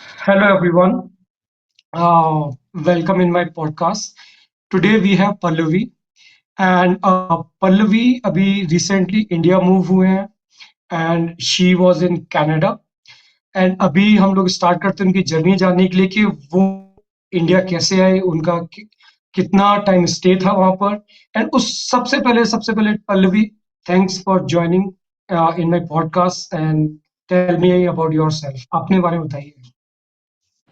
Hello, everyone. Welcome in my podcast. Today we have Pallavi, and Pallavi अभी recently India move हुए हैं, and she was in Canada. And अभी हम लोग start करते हैं उनकी जर्नी जानने के लिए कि वो इंडिया कैसे आए, उनका कितना टाइम स्टे था वहां पर। एंड उस सबसे पहले Pallavi, thanks for joining in my podcast and tell me about yourself. अपने बारे में बताइए।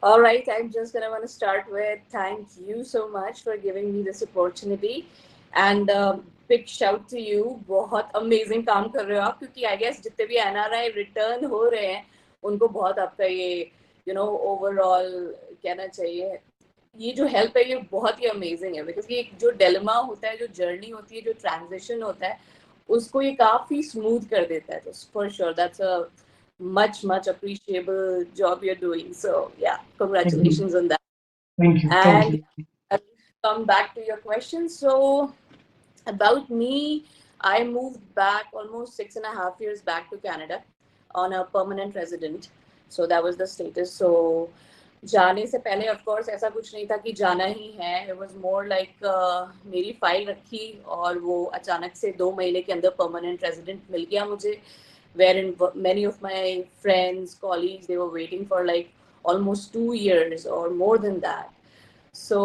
All right, I'm just gonna want to start with thank you so much for giving me this opportunity, and big shout to you. बहुत amazing काम कर रहे हो आप, क्योंकि I guess जितने भी NRI return हो रहे हैं उनको बहुत आपका ये overall कहना चाहिए, ये जो हेल्प है ये बहुत ही अमेजिंग है। बिकॉज ये जो डिलेमा होता है, जो जर्नी होती है, जो ट्रांजिशन होता है, उसको ये काफी स्मूथ कर देता है। तो for sure that's a much appreciable job you're doing. So yeah, thank you. congratulations on that. Thank you. Thank And you. I'll come back to your question. So about me, I moved back almost 6.5 years back to Canada on a permanent resident. So that was the status. So जाने से पहले of course ऐसा कुछ नहीं था कि जाना ही है। इट वाज मोर लाइक मेरी फाइल रखी और वो अचानक से 2 महीने के अंदर परमानेंट रेजिडेंट मिल गया मुझे, wherein many of my friends, colleagues, they were waiting for like almost 2 years or more than that. So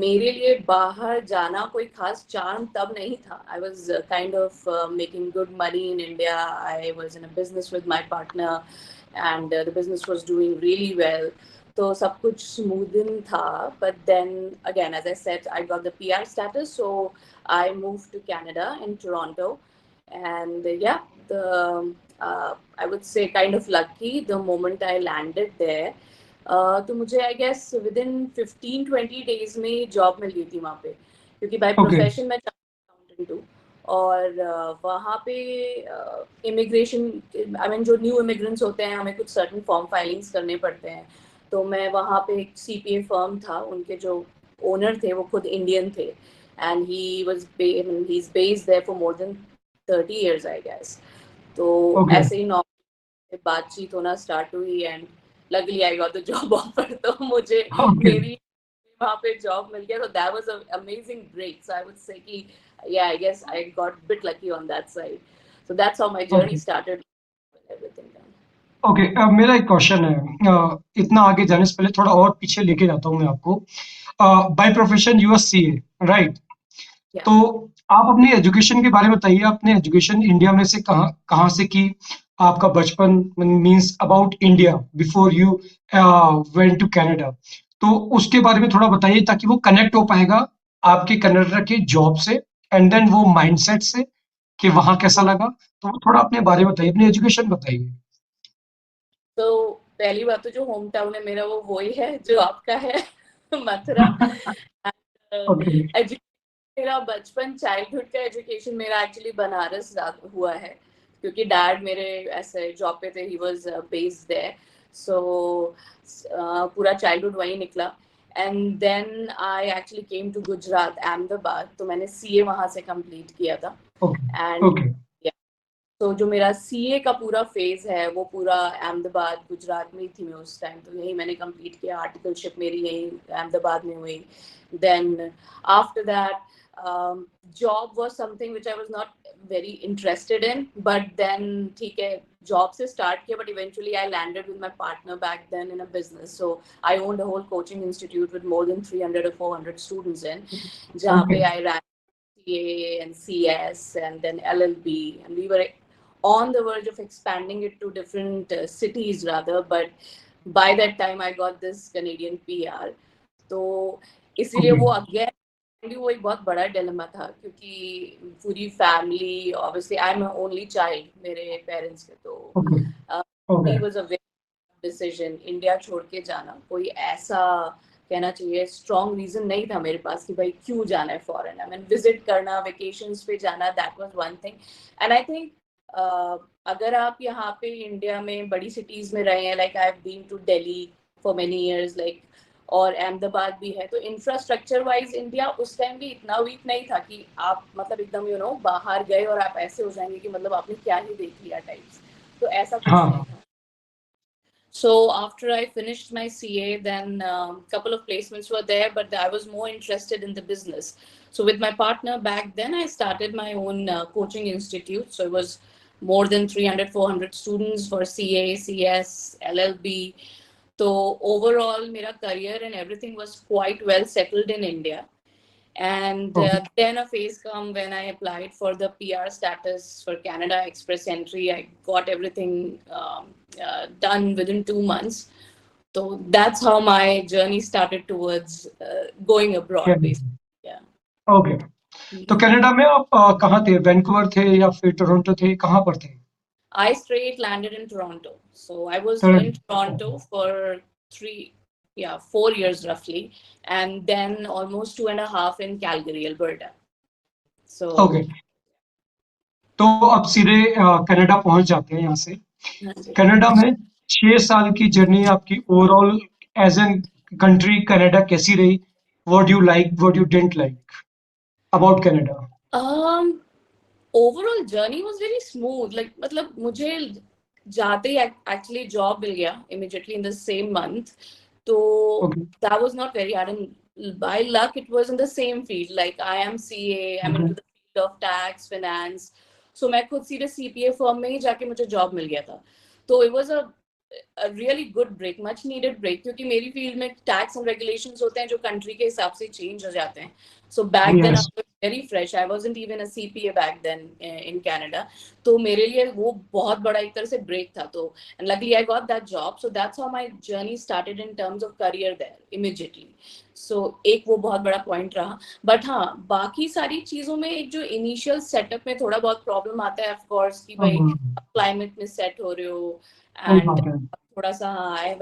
मेरे लिए बाहर जाना कोई खास चार्म तब नहीं था. I was kind of making good money in India. I was in a business with my partner, and the business was doing really well. तो सब कुछ smoothing था. But then again, as I said, I got the PR status, so I moved to Canada in Toronto, and yeah, the I would say kind of lucky the moment I landed there. तो मुझे I guess within 15-20 days में job मिल गई थी वहाँ पे, क्योंकि by okay. Profession मैं अकाउंटेंट हूँ। और वहाँ पे इमिग्रेशन, आई मीन जो न्यू इमिग्रेंट्स होते हैं हमें कुछ सर्टन फॉर्म फाइलिंग्स करने पड़ते हैं। तो मैं वहाँ पे एक सीपीए फर्म था, उनके जो ओनर थे वो खुद इंडियन थे, and he is based there for more than 30 years I guess. तो ओके। ऐसे ही नॉर्मल बातचीत होना स्टार्ट हुई, and luckily I got the job offer. तो मुझे ओके। मेरी वहाँ पे जॉब मिल गया। तो that was a amazing break. So I would say कि yeah, I guess I got a bit lucky on that side. So that's how my journey okay. started with everything done. Okay. मेरा एक question है। इतना आगे जाने से पहले थोड़ा और पीछे लेके जाता हूँ मैं आपको। By profession you are CA, right? Yeah. तो आप अपनी एजुकेशन के बारे में बताइए। आपने एजुकेशन इंडिया में से कहाँ कहाँ से की? आपका बचपन means about India before you went to Canada. तो उसके बारे में थोड़ा बताइए ताकि वो कनेक्ट हो पाएगा आपके कनाडा के जॉब से, एंड देन वो माइंडसेट से कि वहाँ कैसा लगा। तो वो थोड़ा अपने बारे में बताइए, अपनी एजुकेशन बताइए। तो पहली बात तो जो होम टाउन है मेरा वो वही है जो आपका है, मथुरा। ओके। एजुकेशन मेरा बचपन, चाइल्डहुड का एजुकेशन मेरा एक्चुअली बनारस हुआ है, क्योंकि डैड मेरे ऐसे जॉब पे थे, he was based there. So पूरा चाइल्डहुड वहीं निकला। And then I actually came to Gujarat, Ahmedabad. तो मैंने सीए वहाँ से कंप्लीट किया था। ओके। And okay. तो जो मेरा सीए का पूरा फेज है वो पूरा अहमदाबाद गुजरात में ही थी मैं उस टाइम। तो यही मैंने कंप्लीट किया, आर्टिकलशिप मेरी यही अहमदाबाद में हुई। Then after that job was something which I was not very interested in, but then ठीक है, जॉब से स्टार्ट किया, but eventually I landed with my partner back then in a business. So I owned a whole coaching institute with more than 300 or 400 students in, जहाँ okay. पे आई ran CA and CS and then LLB, and we were on the verge of expanding it to different cities rather. But by that time I got this Canadian PR. तो इसीलिए okay. वो again वो एक बहुत बड़ा dilemma था, क्योंकि पूरी family, obviously I am only child मेरे पेरेंट्स के। तो okay. Okay. It was a decision India छोड़ के जाना। कोई ऐसा कहना चाहिए स्ट्रॉन्ग रीजन नहीं था मेरे पास कि भाई क्यों जाना है फॉरेन। आई मीन विजिट करना, वेकेशंस पे जाना, that was one thing. And I think अगर आप यहाँ पे इंडिया में बड़ी सिटीज में रहे हैं, like I have been to Delhi for many years, like, और अहमदाबाद भी है, तो इंफ्रास्ट्रक्चर वाइज इंडिया उस टाइम भी इतना वीक नहीं था कि आप मतलब एकदम बाहर गए और आप ऐसे हो जाएंगे कि मतलब आपने क्या ही देख लिया टाइप्स। तो ऐसा कुछ नहीं हाँ। था। So after I finished my CA, then a couple of placements were there, but I was more interested in the business. So with my partner back then, I started my own coaching institute. So it was more than 300, 400 students for CA, CS, LLB. So overall, my career and everything was quite well settled in India. And Okay. then a phase come when I applied for the PR status for Canada Express entry. I got everything done within 2 months. So that's how my journey started towards going abroad, Canada. basically. Yeah. Okay, तो Canada में आप कहाँ थे? Vancouver थे या फिर Toronto थे? कहाँ पर थे? I straight landed in Toronto. So I was in Toronto. Toronto for 4 years roughly, and then almost 2.5 in Calgary, Alberta. So okay, तो अब सीधे कनाडा पहुंच जाते हैं यहाँ से। कनाडा में 6 साल की जर्नी आपकी overall as an country Canada कैसी रही? What you like, what you didn't like about Canada? um, overall journey was very smooth. Like, मतलब मुझे जाते ही actually job मिल गया immediately in the same month. So okay, that was not very hard. And by luck, it was in the same field. Like I am CA, I'm okay, into the field of tax, finance. So मैं खुद सीधे CPA firm में ही जाके मुझे job मिल गया था. तो it was a really good break, much needed break, क्योंकि मेरी फील्ड में टैक्स एंड रेगुलेशंस होते हैं जो कंट्री के हिसाब से चेंज हो जाते हैं. So back then yes, I was very fresh. I wasn't even a CPA back then in Canada. तो मेरे लिए वो बहुत बड़ा एक तरह से ब्रेक था. तो and luckily I got that job. So that's how my journey started in terms of career there immediately. So एक वो बहुत बड़ा पॉइंट रहा. बट हाँ, बाकी सारी चीजों में एक जो इनिशियल सेटअप में थोड़ा बहुत प्रॉब्लम आता है ऑफ कोर्स, कि भाई क्लाइमेट में सेट हो रहे हो सही एंड बात है। थोड़ा सा, हाँ,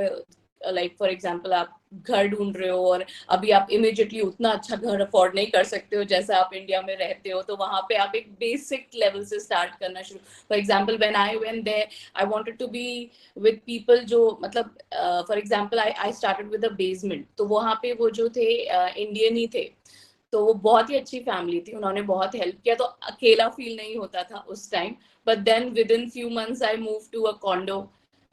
लाइक फॉर एग्जांपल आप घर ढूंढ रहे हो और अभी आप इमीडिएटली उतना अच्छा घर अफोर्ड नहीं कर सकते हो जैसा आप इंडिया में रहते हो. तो वहां पे आप एक बेसिक लेवल से स्टार्ट करना शुरू. For example when I went there, I wanted to be with people जो मतलब for example I started with a basement. तो वहां पे वो जो थे इंडियन ही थे. तो वो बहुत ही अच्छी फैमिली थी, उन्होंने बहुत हेल्प किया. तो अकेला फील नहीं होता था उस time. But then within few months I move to a condo.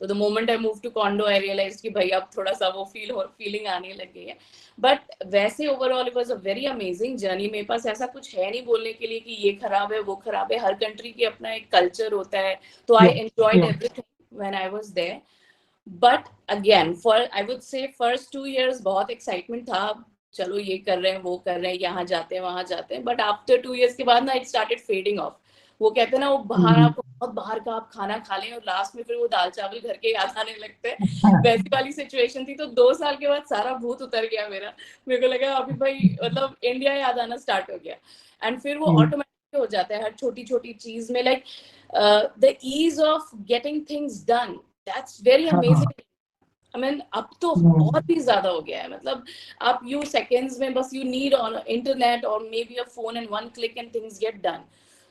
तो the moment I move to condo, I realize कि भाई अब थोड़ा सा वो फीलिंग आने लग गई है. बट वैसे overall it was a very amazing journey. मेरे पास ऐसा कुछ है नहीं बोलने के लिए कि ये खराब है वो खराब है. हर कंट्री की अपना एक कल्चर होता है. तो आई yeah enjoyed yeah everything when I was there. But again for I would say first 2 years बहुत एक्साइटमेंट था. चलो ये कर रहे हैं वो कर रहे हैं, यहाँ जाते हैं वहां जाते हैं. बट आफ्टर 2 years के बाद ना इट स्टार्टेड फेडिंग ऑफ. वो कहते हैं ना, वो बाहर आपको बहुत बाहर का आप खाना खा लें और लास्ट में फिर वो दाल चावल घर के याद आने लगते हैं. वैसी वाली सिचुएशन थी. तो 2 साल के बाद सारा भूत उतर गया मेरा. मेरे को लगा अभी भाई मतलब इंडिया याद आना स्टार्ट हो गया. एंड फिर वो ऑटोमेटिक हो जाता है हर छोटी छोटी चीज में. Like the ease of getting things done, that's very हाँ, अमेजिंग. आई मीन अब तो और हम्म, भी ज्यादा हो गया है. मतलब आप यू सेकेंड्स में बस यू नीड ऑन इंटरनेट और may be a phone and one click and things get done.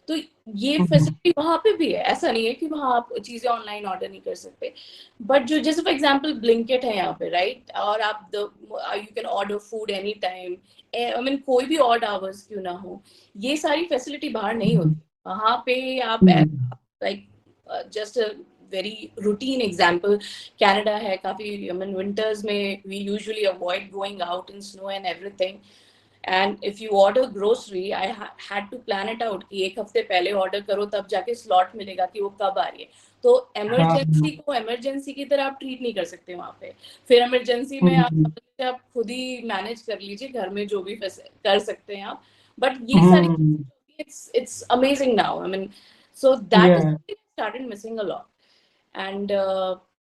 तो ये हम्म, फैसिलिटी वहां पे भी है. ऐसा नहीं है कि वहां आप चीजें ऑनलाइन ऑर्डर नहीं कर सकते. बट जो जैसे फॉर एग्जांपल ब्लिंकिट है यहाँ पे, राइट, और आप you can order food any time. I mean कोई भी ऑड आवर्स क्यों ना हो. ये सारी फैसिलिटी बाहर नहीं हम्म, होती. वहां पे आप hmm, like just a very routine example, Canada है काफी. आई मीन विंटर्स में we usually avoid going out in snow and everything. And if you order grocery, I had to plan it out कि एक हफ्ते पहले order करो तब जाके स्लॉट मिलेगा कि वो कब आ रही है. तो हाँ, इमरजेंसी को इमरजेंसी की तरह आप ट्रीट नहीं कर सकते वहां पे. फिर इमरजेंसी में आप हम्म, समझ लीजिए आप खुद ही मैनेज कर लीजिए घर में जो भी कर सकते हैं आप. बट ये सारी हम्म, it's amazing now. I mean, so that is yeah, something I started missing a lot. And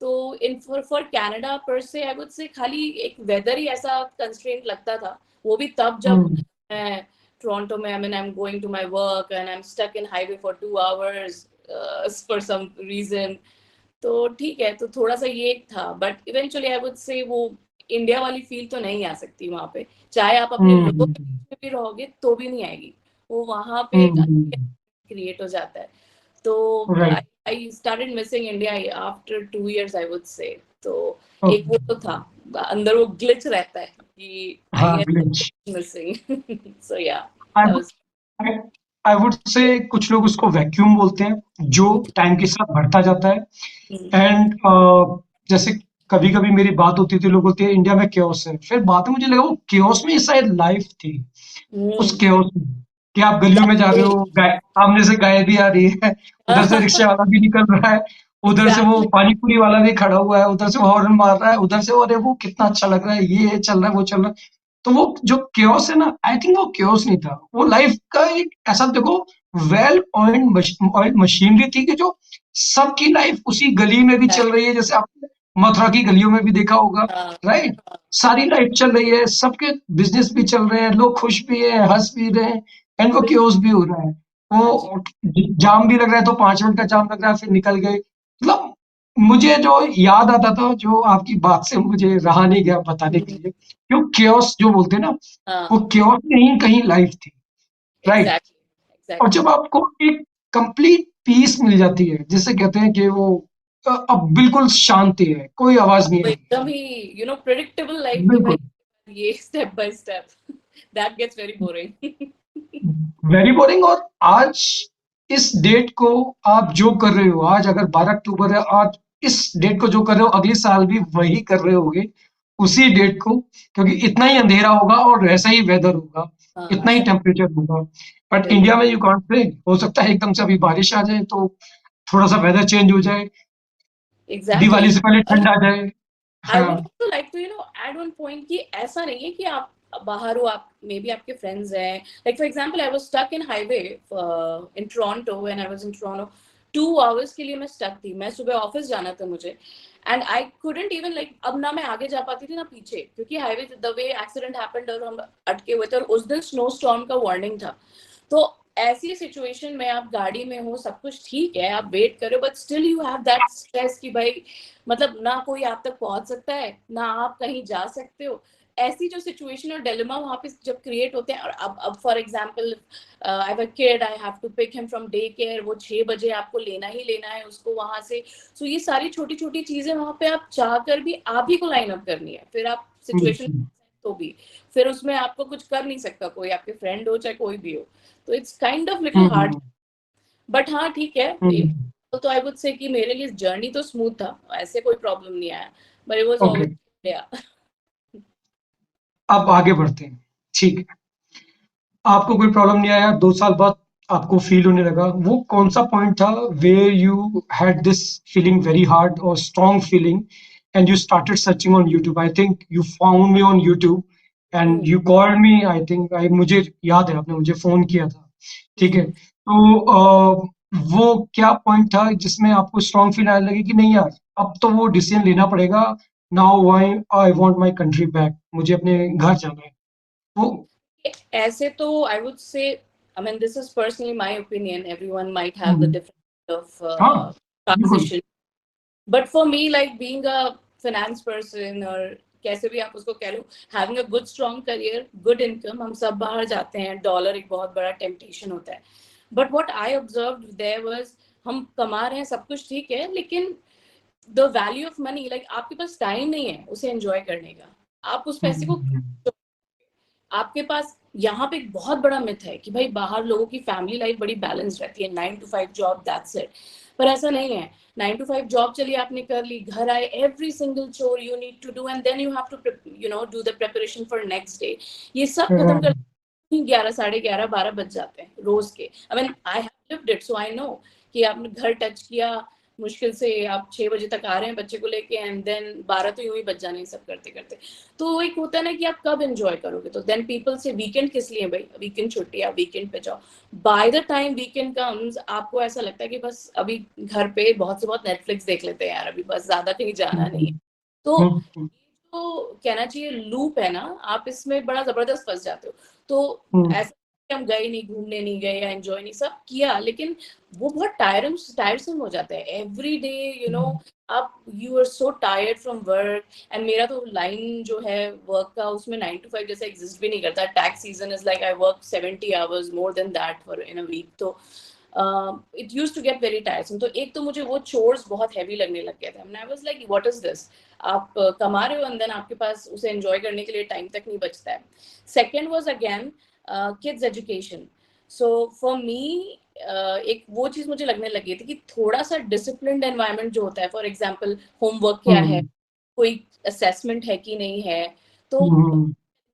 तो इन फॉर कनाडा पर से आई वुड से खाली एक वेदर ही ऐसा कंस्ट्रेंट लगता था. वो भी तब जब हम्म, मैं टोरंटो में, I mean I am going to my work and I am stuck in highway for 2 hours for some reason. तो ठीक है, तो थोड़ा सा ये था. बट इवेंचुअली आई वुड से वो इंडिया वाली फील तो नहीं आ सकती वहां पे. चाहे आप अपने लोगों के हम्म, बीच में भी रहोगे तो भी नहीं आएगी. वो वहां पे एक हम्म, क्रिएट हो जाता है. तो right, I started missing India after 2 years I would से. तो एक ओके, वो तो था, अंदर वो ग्लिच रहता है कि आई हाँ, glitch. M missing. So yeah I that would was. I would say कुछ लोग उसको वैक्यूम बोलते हैं, जो टाइम के साथ बढ़ता जाता है. एंड जैसे कभी कभी मेरी बात होती थी, लोग बोलते हैं इंडिया में क्योस है, फिर बाद में मुझे लगा वो क्योस में ही शायद लाइफ थी, उस हम्म। केओस में, कि आप गलियों में जा रहे हो, गाय सामने से गाय भी आ रही है, उधर से रिक्शा वाला भी निकल रहा है, उधर से वो एग्जैक्टली। पानी पूरी वाला भी खड़ा हुआ है, उधर से वो हॉर्न मार रहा है, उधर से वो, अरे वो कितना अच्छा लग रहा है, ये चल रहा है, वो चल रहा है। तो वो जो केओस है ना, आई थिंक वो केओस नहीं था, वो लाइफ का एक ऐसा, देखो, वेल ऑइल्ड मशीनरी थी, कि जो सबकी लाइफ उसी गली में भी चल रही है, जैसे आपने मथुरा की गलियों में भी देखा होगा, हाँ राइट? सारी लाइफ चल रही है, सबके बिजनेस भी चल रहे हैं, लोग खुश भी हैं, हंस भी रहे हैं, एंड वो बिल्कुल। क्योस भी हो रहा है। हाँ जी। वो जाम भी लग रहा है तो 5 मिनट का जाम लग रहा है, फिर निकल गए, मतलब मुझे जो याद आता था, जो आपकी बात से मुझे रहा नहीं गया बताने के हम्म, लिए, क्यों क्योस जो बोलते हैं ना, वो हाँ क्योस में ही कहीं लाइफ थी, राइट? एग्जैक्टली और एग्जैक्टली। जब आपको एक कंप्लीट पीस मिल जाती है, जिसे कहते हैं कि वो अब बिल्कुल शांति है, कोई आवाज नहीं वो आ रही है, एकदम ही प्रिडिक्टेबल लाइफ कि भाई बिल्कुल ये step by step that gets very boring. Very boring. और आज इस डेट को आप जो कर रहे हो, आज अगर 12 अक्टूबर है, आज इस डेट को जो कर रहे हो, अगले साल भी वही कर रहे होगे, उसी डेट को, क्योंकि इतना ही अंधेरा होगा और वैसा ही वेदर होगा, हाँ इतना ही टेम्परेचर होगा। बट बिल्कुल। इंडिया में यू कांट से, हो सकता है एकदम से अभी बारिश आ जाए, तो थोड़ा सा वेदर चेंज हो जाए, एग्जैक्टली। दिवाली से पहले ठंड आ जाए। आई हाँ। Would also like to add one point कि ऐसा नहीं है कि आप बाहर हो, आप मे बी आपके फ्रेंड्स हैं, like for example I was stuck in highway in Toronto when I was in Toronto. 2 hours के लिए मैं स्टक थी, मैं सुबह ऑफिस जाना था मुझे, and I couldn't even like, अब ना मैं आगे जा पाती थी ना पीछे, क्योंकि highway the way accident happened और हम अटके हुए थे, और उस दिन स्नो स्टॉर्म का वार्निंग था। तो ऐसी सिचुएशन में आप गाड़ी में हो, सब कुछ ठीक है, आप वेट करो, but still you have that stress कि भाई मतलब ना कोई आप तक पहुंच सकता है, ना आप कहीं जा सकते हो। ऐसी जो सिचुएशन और डिलेमा वहां पे जब क्रिएट होते हैं, और अब for example I have a kid, I have to pick him from day care, वो 6 बजे आपको लेना ही लेना है उसको वहां से। सो ये सारी छोटी छोटी चीजें वहां पे आप चाह कर भी आप ही को लाइन अप करनी है, फिर आप सिचुएशन हम्म, तो भी फिर उसमें आपको कुछ कर नहीं सकता, कोई आपके फ्रेंड हो चाहे कोई भी हो। तो it's kind of little hard. Hmm, but हाँ ठीक है, हम्म, तो आई वुड से कि मेरे लिए जर्नी तो स्मूथ था, ऐसे कोई प्रॉब्लम नहीं आया, but it was okay, always या। अब आगे बढ़ते हैं। ठीक है, आपको कोई प्रॉब्लम नहीं आया, 2 साल बाद आपको फील होने लगा, वो कौन सा पॉइंट था where you had this feeling, very hard और strong feeling, and you started searching on YouTube, I think you found me on YouTube, and you called me, I think, I मुझे याद है आपने मुझे फोन किया था, ठीक है? तो वो क्या पॉइंट था जिसमें आपको स्ट्रॉन्ग फील आने लगी कि नहीं यार, अब तो वो डिसीजन लेना पड़ेगा, now I I want my country back, मुझे अपने घर जाना है, वो। ऐसे तो I would say, I mean this is personally my opinion, everyone might have the hmm, different of हाँ, बिल्कुल। Transition, but for me like being a finance person, और कैसे भी आप उसको कह लो, having a good strong career, good income, हम सब बाहर जाते हैं, डॉलर एक बहुत बड़ा टेम्पटेशन होता है, but what I observed there was, हम कमा रहे हैं सब कुछ ठीक है, लेकिन the value of money, like आपके पास टाइम नहीं है उसे एंजॉय करने का, आप उस पैसे को, हम्म, आपके पास यहाँ पे एक बहुत बड़ा मिथ है कि भाई बाहर लोगों की फैमिली लाइफ बड़ी बैलेंस रहती है, 9 to 5 जॉब, दैट्स इट। पर ऐसा नहीं है। 9 to 5 जॉब चलिए आपने कर ली, घर आए, every single chore you need to do, and then you have to do the preparation for next day, ये सब खत्म कर, हम्म, 11, 11:30, 12 बज जाते हैं रोज के। आई mean I have lived it, so I know कि आपने घर टच किया, मुश्किल से आप 6 बजे तक आ रहे हैं बच्चे को लेके, एंड देन 12 तो यूं ही बज जाने, सब करते करते। तो एक होता है ना कि आप कब एंजॉय करोगे, तो देन पीपल से वीकेंड किस लिए भाई, वीकेंड छुट्टी, आप वीकेंड पे जाओ। By the time weekend comes, आपको ऐसा लगता है कि बस अभी घर पे बहुत से बहुत नेटफ्लिक्स देख लेते हैं यार, अभी बस ज्यादा कहीं जाना नहीं है। तो हम्म, तो कहना चाहिए लूप है ना, आप इसमें बड़ा जबरदस्त फंस जाते हो। तो हम्म, ऐसा कि हम गए नहीं, घूमने नहीं गए या एंजॉय नहीं, सब किया, लेकिन वो बहुत टायरसम हो जाता है एवरी डे, आप you are so tired from work. And मेरा तो लाइन जो है वर्क का, उसमें 9 to 5 जैसा एग्जिस्ट भी नहीं करता, tax season is like I work 70 hours more than that for in a week. तो it use to get very tiresome, तो एक तो मुझे वो चोर्स बहुत हैवी लगने लग गया था, आई was like what is this, आप कमा रहे हो एंड देन आपके पास उसे एंजॉय करने के लिए टाइम तक नहीं बचता है। Second was again kids education. So for me एक वो चीज मुझे लगने लगी थी कि थोड़ा सा डिसिप्लिन्ड एनवायरनमेंट जो होता है, फॉर एग्जाम्पल होमवर्क क्या है, कोई असेसमेंट है कि नहीं है। तो हम्म,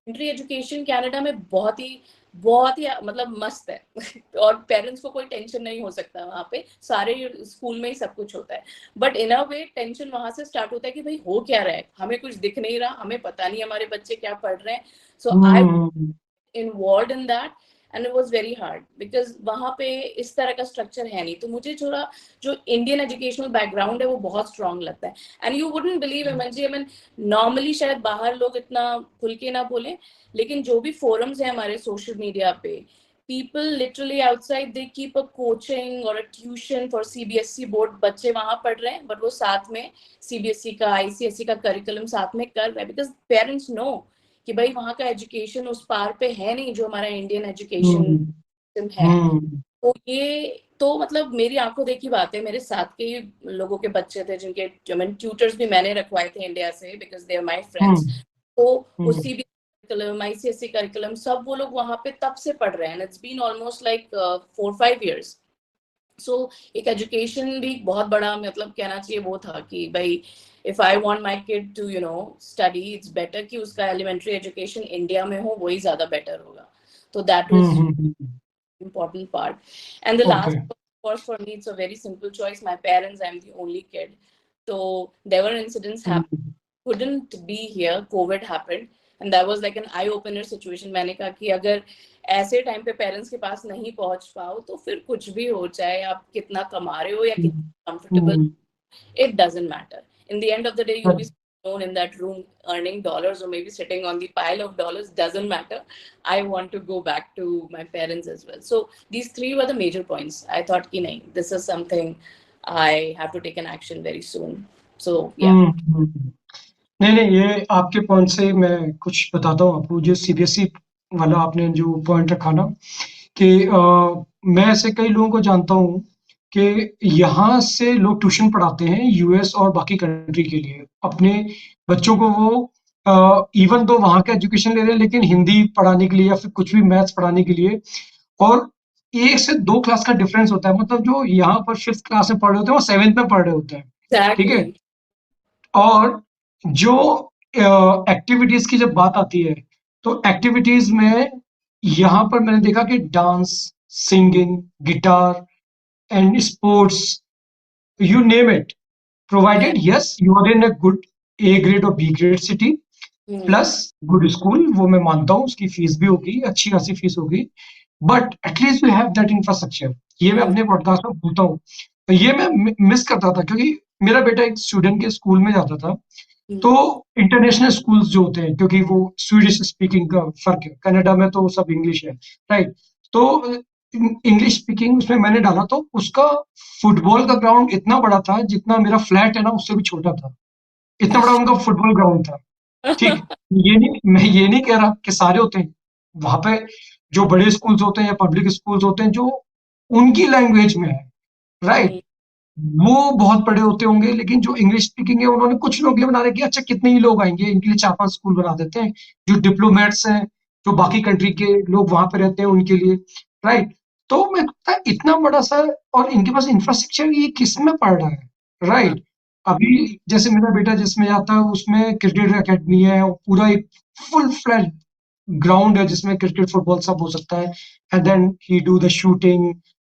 एलिमेंट्री एजुकेशन कनाडा में बहुत ही मतलब मस्त है और पेरेंट्स को कोई टेंशन नहीं हो सकता वहाँ पे, सारे स्कूल में ही सब कुछ होता है। But in a way tension वहां से स्टार्ट होता है कि भाई हो क्या रहा है, हमें कुछ दिख नहीं रहा, हमें पता नहीं हमारे बच्चे क्या पढ़ रहे हैं। So I hmm, involve in that and it was very hard because वहां पे इस तरह का स्ट्रक्चर है नहीं। तो मुझे थोड़ा जो इंडियन एजुकेशनल बैकग्राउंड है वो बहुत स्ट्रांग लगता है। एंड यू वुडंट बिलीव इमन जी, आई मीन नॉर्मली शायद बाहर लोग इतना खुल के ना बोले, लेकिन जो भी फोरम्स है हमारे सोशल मीडिया पे, people literally outside they keep a coaching or a tuition for CBSE board, बच्चे वहां पढ़ रहे हैं बट वो साथ में सीबीएसई का आईसीएसई का करिकुलम साथ में कर रहे हैं बिकॉज पेरेंट्स नो कि भाई वहाँ का एजुकेशन उस पार पे है नहीं जो हमारा इंडियन एजुकेशन हम्म, सिस्टम है। हम्म, तो ये तो मतलब मेरी आंखों देखी बात है। मेरे साथ के ही लोगों के बच्चे थे जिनके जो मैंने ट्यूटर्स भी मैंने रखवाए थे इंडिया से because they are my friends. Hmm, तो हम्म, उसी भी करिकुलम आईसीएसई करिकुलम सब वो लोग वहां पे तब से पढ़ रहे हैं। It's been almost like 4-5 years। So एक एजुकेशन भी बहुत बड़ा मतलब कहना चाहिए वो था कि भाई if I want my kid to study, it's better कि उसका एलिमेंट्री एजुकेशन इंडिया में हो, वही ज्यादा बेटर होगा। तो that was important part. And the last, okay, of course, for me, it's a very simple choice. My parents, I'm the only kid. So there were incidents happening. Couldn't be here. COVID happened. And that was like an eye-opener situation. मैंने कहा कि अगर ऐसे time पे parents के पास नहीं पहुंच पाओ तो फिर कुछ भी हो, चाहे आप कितना कमा रहे हो या कितना comfortable, it doesn't matter. In the end of the day, you'll be alone in that room earning dollars or maybe sitting on the pile of dollars. Doesn't matter. I want to go back to my parents as well. So these three were the major points. I thought, ki nahi, this is something I have to take an action very soon. So yeah. नहीं नहीं, ये आपके point से मैं कुछ बताता हूँ आपको। जो सीबीएसई वाला आपने जो पॉइंट रखा ना, कि मैं ऐसे कई लोगों को जानता हूँ कि यहाँ से लोग ट्यूशन पढ़ाते हैं यूएस और बाकी कंट्री के लिए अपने बच्चों को। वो इवन तो वहाँ का एजुकेशन ले रहे हैं लेकिन हिंदी पढ़ाने के लिए या फिर कुछ भी मैथ्स पढ़ाने के लिए। और 1 से 2 क्लास का डिफरेंस होता है, मतलब जो यहाँ पर 5th क्लास में पढ़ रहे होते हैं वो 7th में पढ़ रहे होते हैं। ठीक है। Exactly. और जो एक्टिविटीज की जब बात आती है, तो एक्टिविटीज में यहाँ पर मैंने देखा कि dance, singing, guitar and sports, you name it, Yeah. Provided. Yes, you are in a good A grade और B grade city Hmm. Plus good school, वो मैं मानता हूँ, उसकी फीस भी होगी, अच्छी खासी फीस होगी, but at least we have that infrastructure. ये मैं Hmm. अपने पॉडकास्ट में बोलता हूँ। तो ये मैं मिस करता था क्योंकि मेरा बेटा एक स्टूडेंट के स्कूल में जाता था। तो Hmm. इंटरनेशनल स्कूल्स जो होते हैं, क्योंकि वो स्वीडिश स्पीकिंग का फर्क है, कनाडा में तो सब इंग्लिश है, राइट। तो इंग्लिश स्पीकिंग उसमें मैंने डाला तो उसका फुटबॉल का ग्राउंड इतना बड़ा था जितना मेरा फ्लैट है ना, उससे भी छोटा था। इतना बड़ा उनका फुटबॉल ग्राउंड था। ठीक। ये नहीं, मैं ये नहीं कह रहा कि सारे होते हैं वहां पे। जो बड़े स्कूल्स होते हैं या पब्लिक स्कूल्स होते हैं जो उनकी लैंग्वेज में है, राइट, Hmm. वो बहुत बड़े होते होंगे। लेकिन जो इंग्लिश स्पीकिंग है उन्होंने कुछ लोग ये बना रहे कि अच्छा कितने ही लोग आएंगे, इनके लिए 4-5 स्कूल बना देते हैं। जो डिप्लोमेट्स हैं, जो बाकी कंट्री के लोग वहां पे रहते हैं उनके लिए, राइट। तो मैं कहता इतना बड़ा सा, और इनके पास इंफ्रास्ट्रक्चर, ये किस में पड़ रहा है, हाँ. राइट। अभी जैसे मेरा बेटा जिसमें जाता है उसमें क्रिकेट अकेडमी है, और पूरा एक फुल फ्लैट ग्राउंड है जिसमें क्रिकेट फुटबॉल सब हो सकता है। And then he do the shooting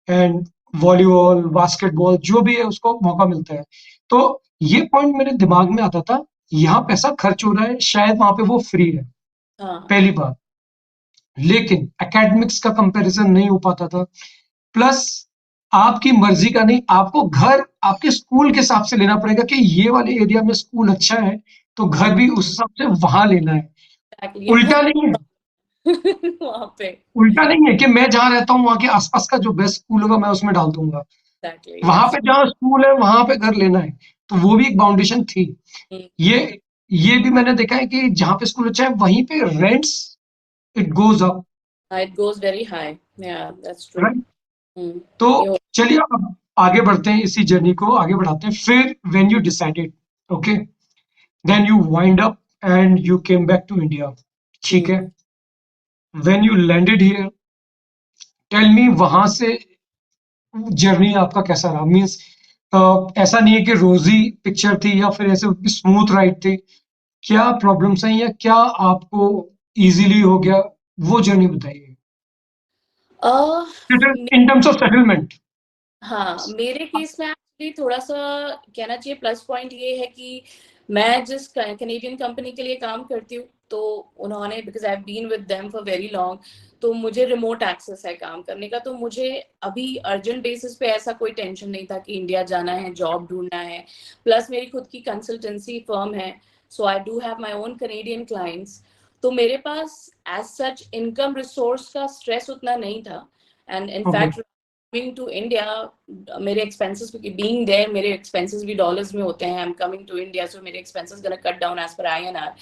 and volleyball basketball, जो भी है उसको मौका मिलता है। तो ये पॉइंट मेरे दिमाग में आता था, यहाँ पैसा खर्च हो रहा है, शायद वहां पे वो फ्री है, हाँ. पहली बात। लेकिन एकेडमिक्स का कंपैरिजन नहीं हो पाता था। प्लस आपकी मर्जी का नहीं, आपको घर आपके स्कूल के हिसाब से लेना पड़ेगा कि ये वाले एरिया में स्कूल अच्छा है, तो घर भी उस हिसाब से वहां लेना है। Exactly. ये उल्टा बहुत नहीं है। वहाँ पे. उल्टा नहीं है कि मैं जहाँ रहता हूँ वहाँ के आसपास का जो बेस्ट स्कूल होगा मैं उसमें डाल दूंगा। Exactly. वहां Yes. पे जहाँ स्कूल है वहां पे घर लेना है। तो वो भी एक बाउंडेशन थी। Hmm. ये ये भी मैंने देखा है कि जहाँ पे स्कूल अच्छा है वहीं पे rents, it goes up, It goes very high. Yeah, that's true. Right. Hmm. तो ये चलिए अब आगे बढ़ते हैं, इसी जर्नी को आगे बढ़ाते हैं। फिर when you decided, okay, then you wind up and you came back to India. ठीक Hmm. है। When you landed here, tell me वहां से जर्नी आपका कैसा रहा, मीन्स ऐसा नहीं है कि रोजी पिक्चर थी या फिर ऐसे स्मूथ राइड थी? क्या प्रॉब्लम्स हैं या क्या आपको इजीली हो गया? वो जर्नी बताइए। अह, इन टर्म्स ऑफ सेटलमेंट। हाँ, मेरे केस में एक्चुअली थोड़ा-सा कहना चाहिए प्लस पॉइंट ये है कि मैं जिस क कैनेडियन कंपनी के लिए काम करती हूँ, तो उन्होंने because I have been with them for very long, तो मुझे रिमोट एक्सेस है काम करने का, तो मुझे अभी अर्जेंट बेसिस पे ऐसा कोई टेंशन नहीं था कि इंडिया जाना है, जॉब ढूँढना है। प्लस मेरी खुद की कंसल्टेंसी फर्म है, so I do have my own Canadian clients. तो मेरे पास एज़ सच इनकम रिसोर्स का स्ट्रेस उतना नहीं था। And in okay. Fact coming to India, मेरे एक्सपेंसेस बीइंग देयर, मेरे एक्सपेंसेस भी डॉलर्स में होते हैं। I am coming to India, so मेरे expenses gonna cut down as per INR.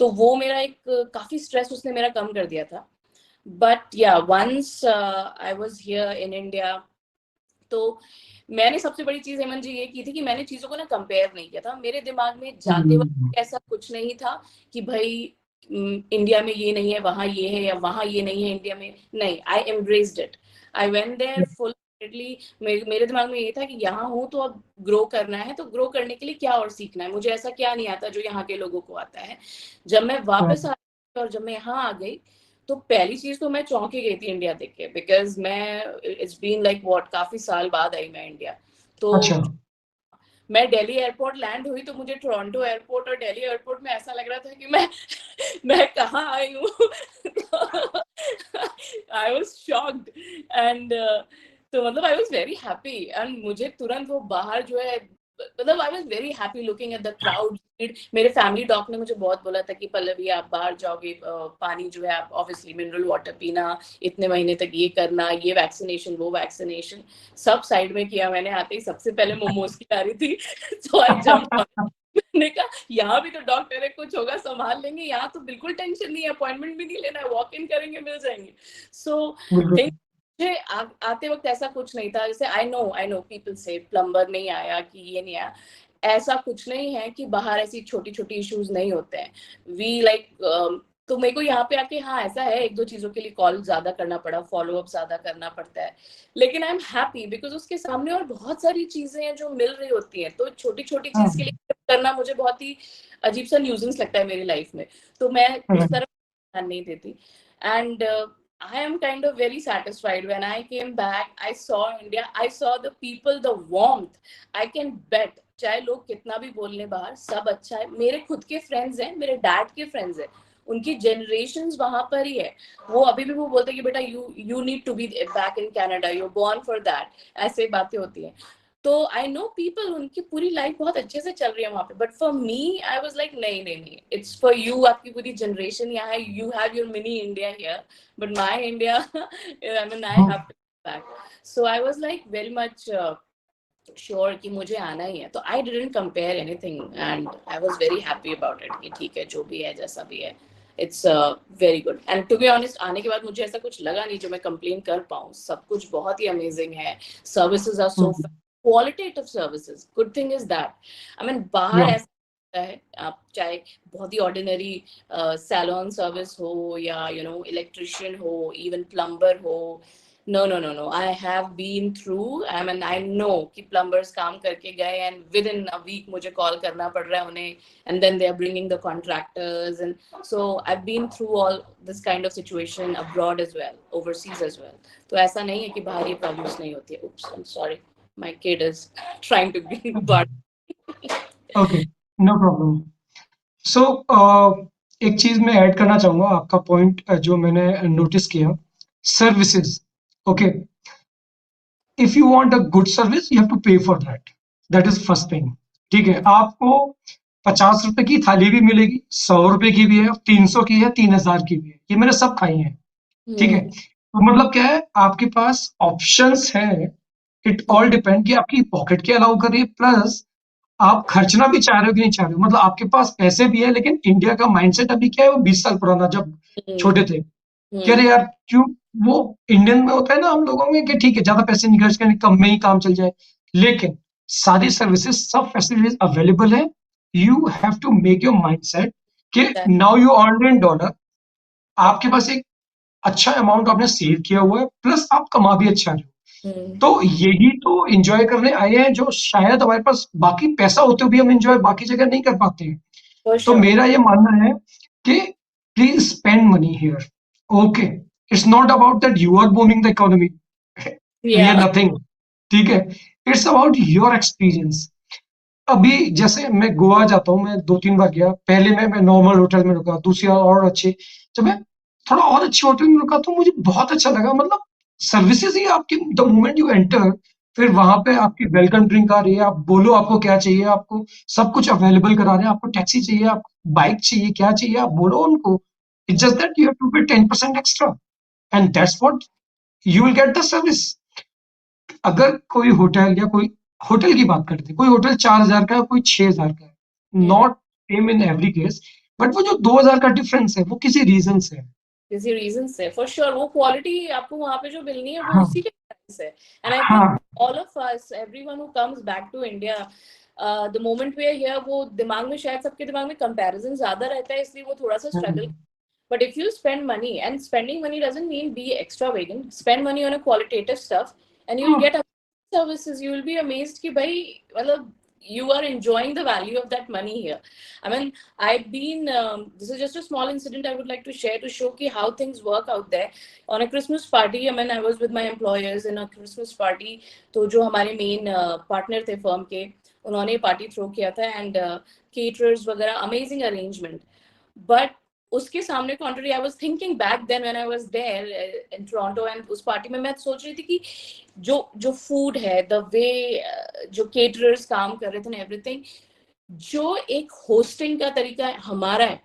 तो वो मेरा एक काफी स्ट्रेस उसने मेरा कम कर दिया था। But yeah once I was here in India, तो मैंने सबसे बड़ी चीज हेमंत जी ये की थी कि मैंने चीजों को ना कंपेयर नहीं किया था। मेरे दिमाग में जाते हम्म, वक्त ऐसा कुछ नहीं था कि भाई इंडिया में ये नहीं है, वहां ये है, या वहां ये नहीं है इंडिया में। नहीं, I embraced it. I went there full. मेरे दिमाग में ये था कि यहाँ हूँ तो अब ग्रो करना है, तो ग्रो करने के लिए क्या और सीखना है, मुझे ऐसा क्या नहीं आता जो यहाँ के लोगों को आता है। जब मैं वापस right. आ और जब मैं यहाँ आ गई, तो पहली चीज तो मैं चौंक ही गई थी इंडिया देख के, बिकॉज मैं इट्स बीन लाइक व्हाट, काफी साल बाद आई मैं इंडिया। तो अच्छा। मैं दिल्ली एयरपोर्ट लैंड हुई तो मुझे टोरंटो एयरपोर्ट और दिल्ली एयरपोर्ट में ऐसा लग रहा था कि मैं कहाँ आई हूँ। I was shocked. एंड तो मतलब आई वाज वेरी हैप्पी, एंड मुझे तुरंत वो बाहर जो है, मतलब आई was very happy looking at the crowd. मेरे फैमिली डॉग ने मुझे बहुत बोला था कि पल्लवी आप बाहर जाओगे, पानी जो है आप ऑब्वियसली मिनरल वाटर पीना, इतने महीने तक ये करना, ये वैक्सीनेशन वो वैक्सीनेशन। सब साइड में किया मैंने। आते ही सबसे पहले मोमोज की आ रही थी। तो आई जम्प। मैंने कहा यहाँ भी तो डॉक्टर है, कुछ होगा संभाल लेंगे, यहाँ तो बिल्कुल टेंशन नहीं है, अपॉइंटमेंट भी नहीं लेना है, वॉक इन करेंगे मिल जाएंगे। सो बिल्कुल। थिंक मुझे आते वक्त ऐसा कुछ नहीं था। जैसे आई नो पीपल से प्लम्बर नहीं आया कि ये नहीं आया, ऐसा कुछ नहीं है कि बाहर ऐसी छोटी छोटी इश्यूज नहीं होते हैं। वी लाइक तो मेरे को यहाँ पे आके हाँ ऐसा है, एक दो चीजों के लिए कॉल ज्यादा करना पड़ा, फॉलो अप ज्यादा करना पड़ता है, लेकिन आई एम हैप्पी बिकॉज उसके सामने और बहुत सारी चीजें हैं जो मिल रही होती हैं। तो छोटी छोटी चीज के हाँ, लिए करना मुझे बहुत ही अजीब सा न्यूजेंस लगता है मेरी लाइफ में, तो मैं उस right. तरफ ध्यान नहीं देती। And I am kind of very satisfied. When I came back, I saw India, I saw the people, the warmth. I can bet चाहे लोग कितना भी बोल लें बाहर, सब अच्छा है। मेरे खुद के फ्रेंड्स हैं, मेरे डैड के फ्रेंड्स हैं, उनकी जनरेशंस वहां पर ही है। वो अभी भी वो बोलते हैं कि बेटा you need to be back in Canada, you born for that, ऐसे बातें होती हैं। तो आई नो पीपल, उनकी पूरी लाइफ बहुत अच्छे से चल रही है वहां पे, but for me I was like नहीं नहीं नहीं, इट्स फॉर यू, आपकी पूरी जनरेशन यहाँ है, you have your mini India here, but my India I mean I have to back. So I was like very much sure कि मुझे आना ही है। तो I didn't compare anything, and I was very happy about it कि ठीक है जो भी है जैसा भी है, it's very good. And to be honest, आने के बाद मुझे ऐसा कुछ लगा नहीं जो मैं कंप्लेन कर पाऊँ। सब कुछ बहुत ही अमेजिंग है, services are so qualitative services, good thing is that. I mean बाहर या ऐसा है, आप चाहे बहुत ही ऑर्डिनरी सैलून सर्विस हो, या यू नो इलेक्ट्रिशियन हो, इवन प्लम्बर हो, no no no no, I have been through, I mean I know कि प्लम्बर्स काम करके गए and within a week मुझे कॉल करना पड़ रहा है उन्हें, and then they are bringing the contractors, and so I have been through all this kind of situation abroad as well, overseas as well. तो ऐसा नहीं है कि बाहर ये प्रॉब्लम्स नहीं होती है। Oops, I am sorry, my kid is trying to bark. Okay, no problem. So एक चीज मैं ऐड करना चाहूंगा आपका पॉइंट जो मैंने नोटिस किया, services. Okay, if you want a good service you have to pay for that, that is first thing. ठीक है, आपको 50 रुपए की थाली भी मिलेगी, 100 रुपए की भी है, 300 की है, 3000 की भी है, ये मैंने सब खाई है। ठीक है, Hmm. तो मतलब क्या है, आपके पास ऑप्शंस है। It Hmm. ऑल डिपेंड कि आपकी पॉकेट के अलाउ करिए, प्लस आप खर्चना भी चाह रहे हो कि नहीं चाह रहे हो। मतलब आपके पास पैसे भी है, लेकिन इंडिया का माइंडसेट अभी क्या है, वो 20 साल पुराना, जब Hmm. छोटे थे कि Hmm. अरे यार क्यों, वो इंडियन में होता है ना हम लोगों में कि ठीक है ज्यादा पैसे नहीं खर्च करें, कम में ही काम चल जाए। लेकिन सारी सर्विसेज, सब फैसिलिटीज अवेलेबल है। You have to make your mind set कि That, now you earn in dollar, आपके पास एक अच्छा अमाउंट आपने सेव किया हुआ है, प्लस आप कमा भी अच्छा रहे हो। तो यही तो एंजॉय करने आए हैं, जो शायद हमारे पास बाकी पैसा होते हुए भी हम एंजॉय बाकी जगह नहीं कर पाते हैं। For तो sure. मेरा ये मानना है कि please spend money here. Okay, it's not about that you are booming the economy, we are Yeah. Nothing, ठीक है। It's about your experience. अभी जैसे मैं गोवा जाता हूँ, मैं 2-3 बार गया। पहले मैं नॉर्मल होटल में रुका, दूसरी बार और अच्छे, जब मैं थोड़ा और अच्छे होटल में रुका तो मुझे बहुत अच्छा लगा। मतलब सर्विसेज ही आपकी, द मोमेंट यू एंटर, फिर वहां पे आपकी वेलकम ड्रिंक आ रही है, आप बोलो आपको क्या चाहिए, आपको सब कुछ अवेलेबल करा रहे हैं। आपको टैक्सी चाहिए, आपको बाइक चाहिए, क्या चाहिए आप बोलो उनको। It's just that you have to pay 10% extra, and that's what you will get the service. अगर कोई होटल या कोई होटल की बात करते हैं, कोई होटल 4,000 का है, कोई 6,000 का है, hmm, not same in every case, but वो जो 2,000 का डिफरेंस है वो किसी रीजन से है। किसी रीजन से फॉर श्योर वो क्वालिटी आपको वहां पे जो मिलनी है वो हाँ उसी के प्राइस है। एंड आई थिंक हाँ। All of us, everyone who comes back to India, the moment we are here, वो दिमाग में शायद सबके दिमाग में कंपैरिजन ज्यादा रहता है, इसलिए वो थोड़ा सा struggle. Hmm, But if you spend money, and spending money doesn't mean be extravagant, spend money on a qualitative stuff, and you'll हाँ, get services. You will be amazed कि भाई मतलब you are enjoying the value of that money here. I mean, I've been. This is just a small incident I would like to share to show कि how things work out there. On a Christmas party, I mean, I was with my employers in a Christmas party. तो जो हमारे main partner थे firm के, उन्होंने party throw किया था, and caterers वगैरह, amazing arrangement. But उसके सामने country, I was thinking back then when I was there in Toronto, and उस पार्टी में मैं सोच रही थी कि जो जो फूड है, द वे जो केटरर्स काम कर रहे थे, एवरीथिंग, जो एक होस्टिंग का तरीका हमारा है।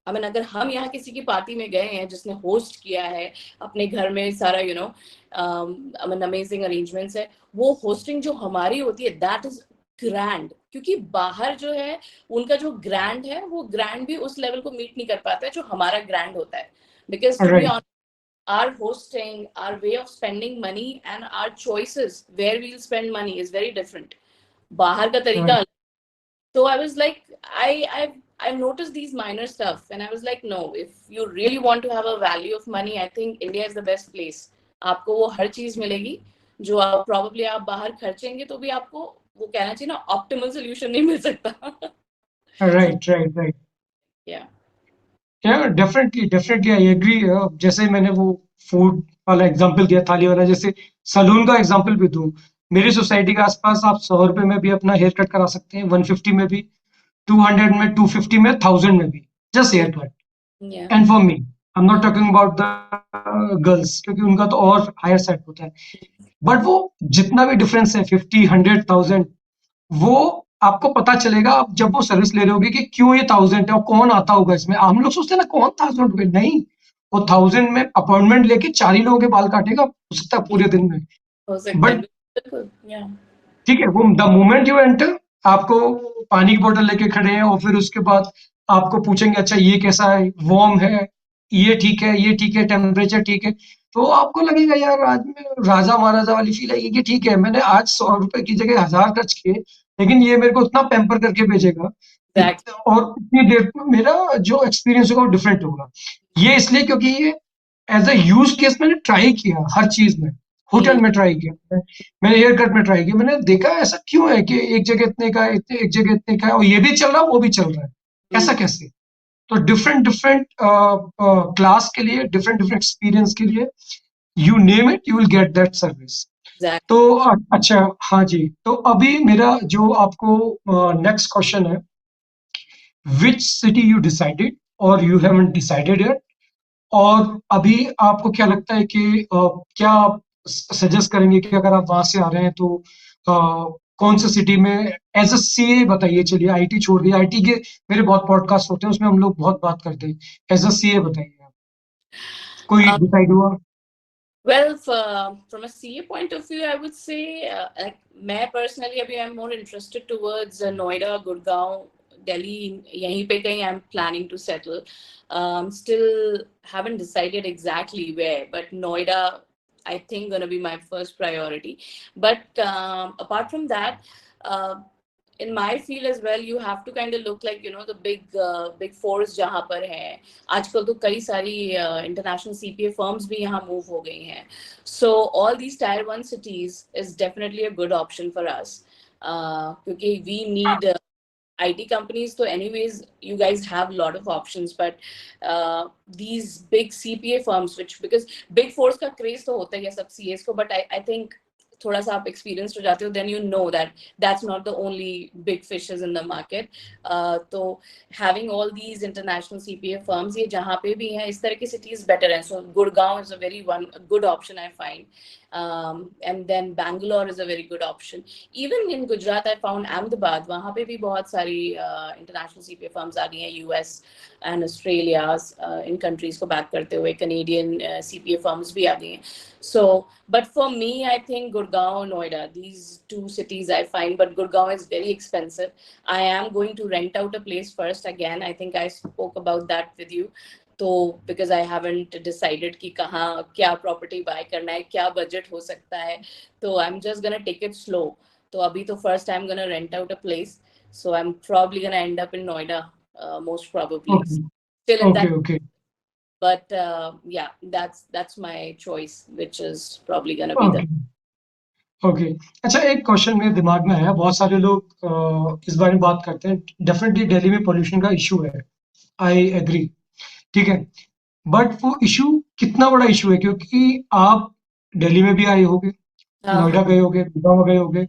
आई मीन, अगर हम यहाँ किसी की पार्टी में गए हैं जिसने होस्ट किया है अपने घर में सारा, you know, I mean amazing arrangements है, वो होस्टिंग जो हमारी होती है दैट इज ग्रैंड। क्योंकि बाहर जो है उनका जो ग्रैंड है, वो ग्रैंड भी उस लेवल को मीट नहीं कर पाता है जो हमारा ग्रैंड होता है। Because to be right. On, our hosting, our way of spending money, and our choices where we'll spend money is very different. बाहर का तरीका। Right. So I was like, I've noticed these minor stuff, and I was like, no, if you really want to have a value of money, I think India is the best place. आपको वो हर चीज मिलेगी जो आप probably आप बाहर खर्चेंगे तो भी आपको वो कहना चाहिए ना, ऑप्टिमल सोल्यूशन नहीं मिल सकता। So right, right, right. yeah. या डेफिनेटली, डेफिनेटली आई एग्री। जैसे मैंने वो फूड वाला एग्जांपल दिया, थाली वाला, जैसे सलून का एग्जांपल भी दूं। मेरी सोसाइटी के आसपास आप 100 रुपए में भी अपना हेयर कट करा सकते हैं, 150 में भी, 200 में, 250 में, 1000 में भी, just haircut. Yeah. And for me, I am not talking about the girls, क्योंकि उनका तो और हायर सेट होता है। बट वो जितना भी डिफरेंस है, 50, 100, 1000, वो आपको पता चलेगा आप जब वो सर्विस ले रहे होगे कि क्यों ये 1000 है और कौन आता होगा इसमें। हम लोग सोचते हैं ना, कौन 1000 रुपए, नहीं, वो 1000 में अपॉइंटमेंट लेके 4 ही लोगों के बाल काटेगा हो सकता है पूरे दिन में। हो सकता है, बट बिल्कुल। Yeah. ठीक है, वो द मोमेंट यू एंटर, आपको पानी की बोतल लेके खड़े हैं, और फिर उसके बाद आपको पूछेंगे अच्छा ये कैसा है, वार्म है, ये ठीक है, ये ठीक है, टेम्परेचर ठीक है। तो आपको लगेगा यार आज में राजा महाराजा वाली फील आएगी कि ठीक है, मैंने आज 100 रुपए की जगह 1000 खर्च किए, लेकिन ये मेरे को इतना पैम्पर करके भेजेगा। Exactly. और इतनी देर में मेरा जो एक्सपीरियंस होगा वो डिफरेंट होगा। ये इसलिए क्योंकि ये एज अ यूज केस मैंने ट्राई किया हर चीज में। होटल में ट्राई किया, मैंने हेयर कट में ट्राई किया, मैंने देखा ऐसा क्यों है कि एक जगह इतने का है, एक जगह इतने का है, और ये भी चल रहा है वो भी चल रहा है, ऐसा कैसे। तो डिफरेंट डिफरेंट क्लास के लिए, डिफरेंट डिफरेंट एक्सपीरियंस के लिए, you name it, you will get that service. Exactly. तो अच्छा, हाँ जी, तो अभी मेरा जो आपको नेक्स्ट क्वेश्चन है, विच सिटी यू डिसाइडेड और यू हैवंट डिसाइडेड यट, और अभी आपको क्या लगता है कि क्या आप सजेस्ट करेंगे कि अगर आप वहां से आ रहे हैं तो कौन से सिटी में, एज अ सीए बताइए। चलिए आईटी छोड़ दिया, आईटी के मेरे बहुत पॉडकास्ट होते हैं, उसमें हम लोग बहुत बात करते हैं। एज अ सीए बताइए आप, कोई डिसाइड हुआ? Well, from a CA point of view, I would say, like, मैं personally अभी I'm more interested towards Noida, Gurgaon, Delhi. यहीं पे कहीं I'm planning to settle. Still haven't decided exactly where, but Noida, I think, gonna be my first priority. But apart from that, uh, in my field as well, you have to kind of look like, the big fours जहाँ पर हैं. आजकल तो कई सारी international CPA firms भी यहाँ move हो गई हैं. So all these tier one cities is definitely a good option for us. क्योंकि we need IT companies, so anyways, you guys have a lot of options, but these big CPA firms, which because big fours का craze तो होता ही है सब CAs को, but I think थोड़ा सा आप experienced हो जाते हो, then you know that that's not the only big fishes in the market. तो having all these international CPA firms, ये जहाँ पे भी हैं, इस तरह की cities better हैं. So Gurgaon is a good option I find. And then Bangalore is a very good option. Even in Gujarat, I found Ahmedabad. वहाँ पे भी बहुत सारी international CPA firms आ गई हैं, US and Australia, in countries को back करते हुए Canadian CPA firms भी आ गई हैं. So, but for me, I think Gurgaon, Noida, these two cities I find, but Gurgaon is very expensive. I am going to rent out a place first. Again, I think I spoke about that with you. तो because I haven't decided कि कहाँ क्या property bye करना है, क्या budget हो सकता है, तो I am just gonna take it slow. तो अभी तो first I am gonna rent out a place, so I'm probably gonna end up in Noida, most probably. Okay, Still in okay, that, okay, but yeah, that's my choice, which is probably gonna be the. okay. Okay. अच्छा, एक question मेरे दिमाग में है, बहुत सारे लोग इस बारे में बात करते हैं। डेफिनेटली दिल्ली में पोल्यूशन का इशू है, आई एग्री, ठीक है। बट वो इशू कितना बड़ा इशू है, क्योंकि आप दिल्ली में भी आए होगे, हाँ, नोएडा गए होगे, गुड़गांव गए होगे,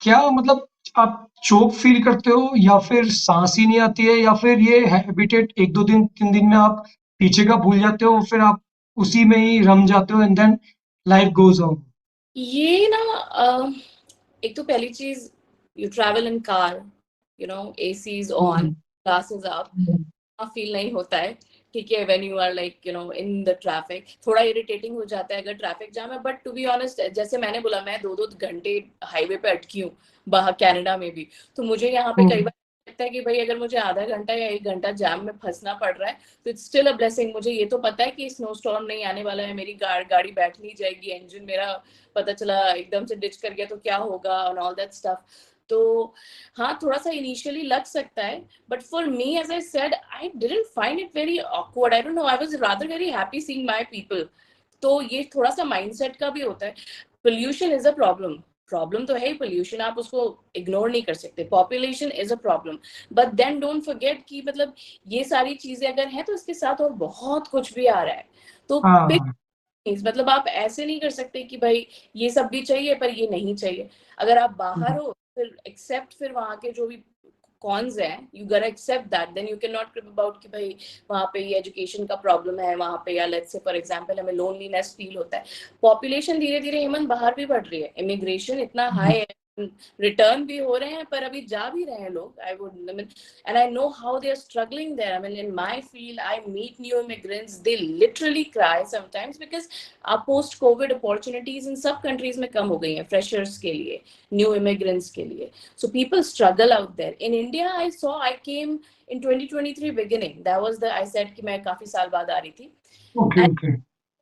क्या मतलब आप चोक फील करते हो, या फिर सांस ही नहीं आती है, या फिर ये हैबिटेट एक दो दिन 3 दिन में आप पीछे का भूल जाते हो, फिर आप उसी में ही रम जाते हो, and then life goes on? ये ना एक तो पहली चीज, you travel in car, AC is on, glasses up, feel नहीं होता है, ठीक है, when you are like in the traffic. थोड़ा इरिटेटिंग हो जाता है अगर ट्रैफिक जाम है, बट टू बी ऑनेस्ट, जैसे मैंने बोला, मैं 2-2 घंटे हाईवे पे अटकी हूँ बाहर कनाडा में भी. तो मुझे यहाँ पे कई बार लगता है कि भाई अगर मुझे आधा घंटा या 1 घंटा जाम में फंसना पड़ रहा है, तो इट्स स्टिल अ ब्लेसिंग. मुझे ये तो पता है कि स्नो स्टॉर्म नहीं आने वाला है, मेरी गाड़ी बैठ नहीं जाएगी, इंजन मेरा पता चला एकदम से डिच कर गया तो क्या होगा, और ऑल दैट स्टफ. तो हाँ, थोड़ा सा इनिशियली लग सकता है, but for me, as I said, I didn't find it very awkward. I don't know, I was rather very happy seeing my people. तो ये थोड़ा सा माइंडसेट का भी होता है. पोल्यूशन इज अ प्रॉब्लम तो है ही, पोल्यूशन आप उसको इग्नोर नहीं कर सकते. Population is a problem, but then don't forget कि मतलब ये सारी चीजें अगर हैं तो इसके साथ और बहुत कुछ भी आ रहा है. तो हाँ, मतलब आप ऐसे नहीं कर सकते कि भाई ये सब भी चाहिए पर ये नहीं चाहिए. अगर आप बाहर हो, फिर एक्सेप्ट, फिर वहां के जो भी कॉन्स हैं, you gotta accept that. Then you can not crib about कि भाई वहां पे ये एजुकेशन का प्रॉब्लम है वहां पे, या लेट्स से फॉर एग्जांपल हमें लोनलीनेस फील होता है. पॉपुलेशन धीरे धीरे हेमंत बाहर भी बढ़ रही है, इमिग्रेशन इतना हाई है, रिटर्न भी हो रहे हैं, पर अभी जा भी रहे हैं लोग. I would, and I know how they are struggling there. I mean, in my field, I meet new immigrants. They literally cry sometimes because post COVID opportunities in सब countries में कम हो गई हैं freshers के लिए, new immigrants के लिए. So people struggle out there. In India, I came in 2023 beginning. That was I said कि मैं काफी साल बाद आ रही थी. Okay, okay.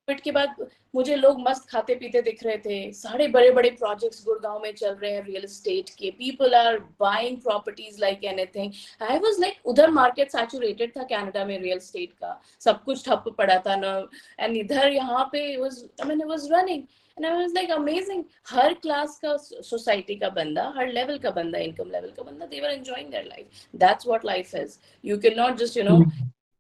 कोविड के बाद मुझे लोग मस्त खाते पीते दिख रहे थे, सारे बड़े बड़े प्रोजेक्ट्स गुड़गांव में चल रहे हैं रियल एस्टेट के, people are buying properties like anything. I was like, उधर मार्केट सैचुरेटेड था कनाडा में रियल एस्टेट का, सब कुछ ठप पड़ा था ना, एंड इधर यहाँ पे it was running. And I was like amazing. Her class का, सोसाइटी का बंदा, हर लेवल का बंदा, इनकम लेवल का बंदा, they were enjoying their life. That's what life is. You can not just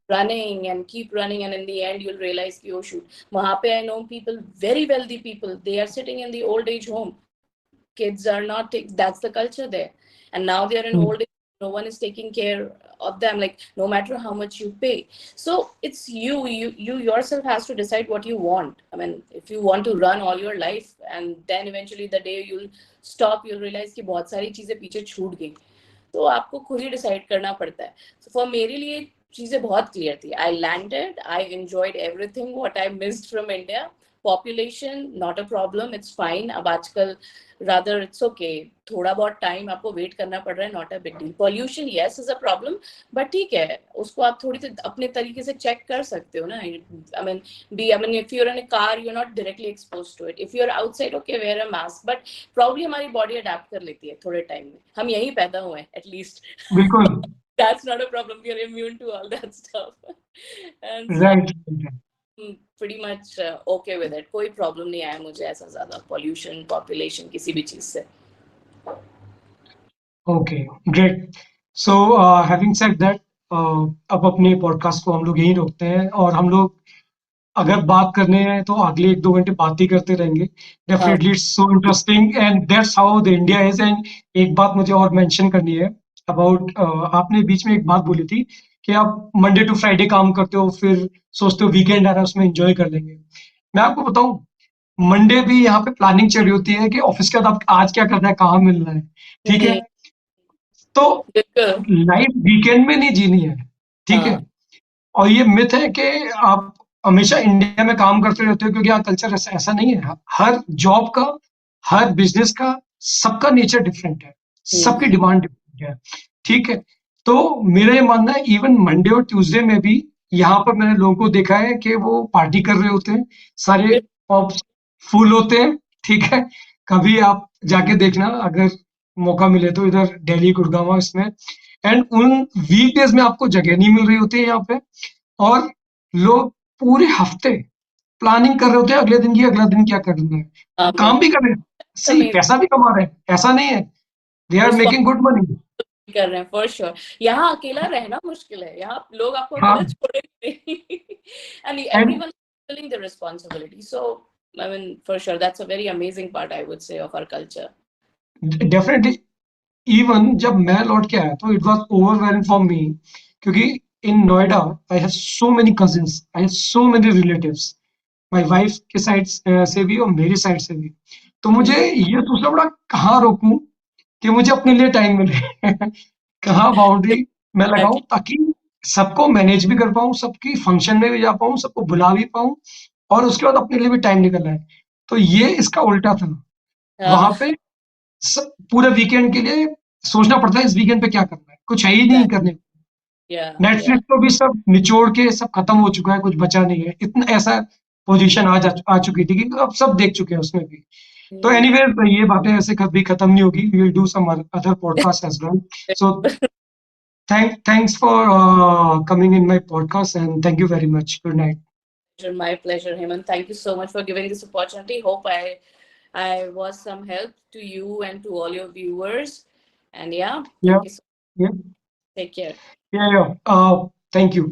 running and keep running, and in the end you'll realize ki, oh shoot, wahan pe I know people, very wealthy people, they are sitting in the old age home, kids are not that's the culture there, and now they are in old age, no one is taking care of them, like no matter how much you pay. So it's you yourself has to decide what you want. I mean, if you want to run all your life, and then eventually the day you'll stop, you'll realize कि बहुत सारी चीजें पीछे छूट गई, तो आपको खुद ही डिसाइड करना पड़ता है. So for मेरे लिए चीजें बहुत क्लियर थी. I landed, I enjoyed everything what I missed from India. Population not a problem, it's fine. अब आजकल रादर इट्स ओके, थोड़ा बहुत टाइम आपको वेट करना पड़ रहा है, not a big deal. Pollution yes is a problem, but ठीक है, उसको आप थोड़ी सी अपने तरीके से चेक कर सकते हो ना. I mean, if you're in a car, you're not directly exposed to it. If you're outside, okay, wear a mask. But probably हमारी body adapt कर लेती है थोड़े time में. हम यहीं पैदा हुए हैं, at least. बिल्कुल. That's not a problem. We are immune to all that stuff. And so right. I'm pretty much okay with it. कोई problem नहीं आया मुझे ऐसा ज़्यादा pollution, population किसी भी चीज़ से. Okay, great. So having said that, अब अपने पॉडकास्ट को हम लोग यहीं रोकते हैं, और हम लोग अगर बात करने हैं तो अगले 1-2 घंटे बात ही करते रहेंगे. हाँ. Definitely it's so interesting and that's how the India is. And एक बात मुझे और मेंशन करनी है अबाउट, आपने बीच में एक बात बोली थी कि आप मंडे टू फ्राइडे काम करते हो, फिर सोचते हो वीकेंड आ रहा है उसमें एंजॉय कर लेंगे. मैं आपको बताऊं, मंडे भी यहाँ पे प्लानिंग चल रही होती है कि ऑफिस के बाद आप आज क्या करना है, कहाँ मिलना है. ठीक है. हम्म, तो बिल्कुल. लाइफ वीकेंड में नहीं जीनी है. ठीक है. हाँ. और ये मिथ है कि आप हमेशा इंडिया में काम करते रहते हो, क्योंकि यहाँ कल्चर ऐसा ऐसा नहीं है. हर जॉब का, हर बिजनेस का, सबका नेचर डिफरेंट है, सबकी हम्म. डिमांड डिफरेंट है. ठीक है. तो मेरा ये मानना है, इवन मंडे और ट्यूसडे में भी यहाँ पर मैंने लोगों को देखा है कि वो पार्टी कर रहे होते हैं, सारे पब्स फुल होते हैं. ठीक है. कभी आप जाके देखना अगर मौका मिले तो, इधर दिल्ली, गुड़गांव इसमें. एंड उन वीकडेज में आपको जगह नहीं मिल रही होती है यहाँ पे, और लोग पूरे हफ्ते प्लानिंग कर रहे होते हैं अगले दिन की, अगला दिन क्या करना है. वो काम भी कर रहे हैं, सही Amazing. पैसा भी कमा रहे हैं, ऐसा नहीं है. They are making good money. कर रहे हैं फॉर श्योर. यहाँ अकेला रहना मुश्किल है, यहाँ लोग आपको अकेला हाँ. छोड़ेंगे. And and everyone feeling the responsibility. So I mean, for sure, that's a very amazing part, I would say, of our culture. Definitely, even जब मैं लौट के आया तो it was overwhelm for me, क्योंकि in Noida I have so many cousins, I have so many relatives, my wife के side से भी और मेरी साइड से भी. तो मुझे ये सोचना पड़ा कहाँ रोकूं कि मुझे अपने लिए टाइम मिले. कहाँ बाउंड्री मैं लगाऊं Exactly. ताकि सबको मैनेज भी कर पाऊं, सबकी फंक्शन में भी जा पाऊं, सबको बुला भी पाऊं, और उसके बाद अपने लिए भी टाइम निकलना है. तो ये इसका उल्टा था. वहां पे पूरे वीकेंड के लिए सोचना पड़ता है, इस वीकेंड पे क्या करना है, कुछ है ही नहीं करने को. Yeah, yeah. नेटफ्लिक्स तो भी सब निचोड़ के सब खत्म हो चुका है, कुछ बचा नहीं है. इतना ऐसा पोजीशन आ चुकी थी कि अब सब देख चुके हैं उसमें भी. तो Hmm. एनीवेज, ये बातें ऐसे कभी खत्म नहीं होगी. We will do some other podcast as well. So thanks for coming in my podcast, and thank you very much. Good night. My pleasure, Hemant. Thank you so much for giving this opportunity. Hope I was some help to you and to all your viewers. And yeah, Yeah. thank you so Yeah. much. Take care. Yeah. Thank you.